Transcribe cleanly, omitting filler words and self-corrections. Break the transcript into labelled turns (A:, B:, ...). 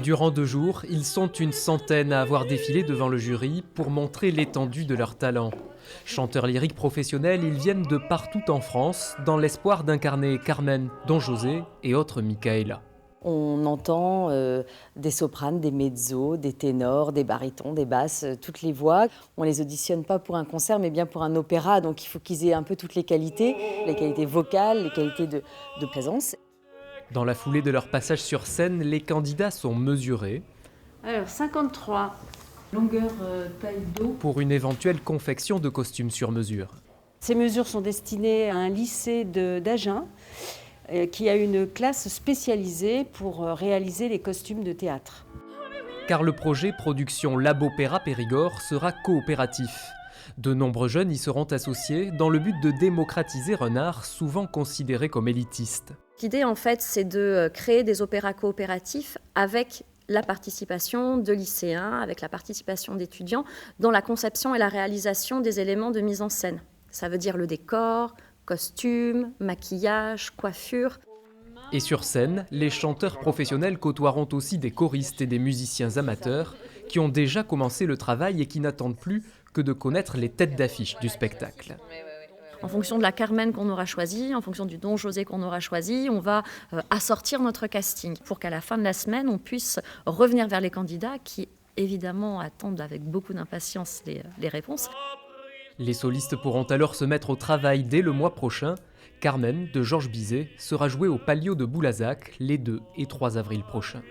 A: Durant 2 jours, ils sont une centaine à avoir défilé devant le jury pour montrer l'étendue de leur talent. Chanteurs lyriques professionnels, ils viennent de partout en France dans l'espoir d'incarner Carmen, Don José et autres Micaëla.
B: On entend des sopranes, des mezzos, des ténors, des barytons, des basses, toutes les voix. On les auditionne pas pour un concert, mais bien pour un opéra. Donc il faut qu'ils aient un peu toutes les qualités vocales, les qualités de présence.
A: Dans la foulée de leur passage sur scène, les candidats sont mesurés.
C: Alors 53, longueur taille dos.
A: Pour une éventuelle confection de costumes sur mesure.
C: Ces mesures sont destinées à un lycée d'Agen qui a une classe spécialisée pour réaliser les costumes de théâtre.
A: Car le projet Production Labopéra Périgord sera coopératif. De nombreux jeunes y seront associés dans le but de démocratiser un art souvent considéré comme élitiste.
D: L'idée, en fait, c'est de créer des opéras coopératifs avec la participation de lycéens, avec la participation d'étudiants dans la conception et la réalisation des éléments de mise en scène. Ça veut dire le décor, costumes, maquillage, coiffure.
A: Et sur scène, les chanteurs professionnels côtoieront aussi des choristes et des musiciens amateurs qui ont déjà commencé le travail et qui n'attendent plus que de connaître les têtes d'affiche du spectacle.
D: En fonction de la Carmen qu'on aura choisie, en fonction du Don José qu'on aura choisi, on va assortir notre casting pour qu'à la fin de la semaine, on puisse revenir vers les candidats qui, évidemment, attendent avec beaucoup d'impatience les réponses.
A: Les solistes pourront alors se mettre au travail dès le mois prochain. Carmen, de Georges Bizet, sera jouée au Palio de Boulazac les 2 et 3 avril prochains.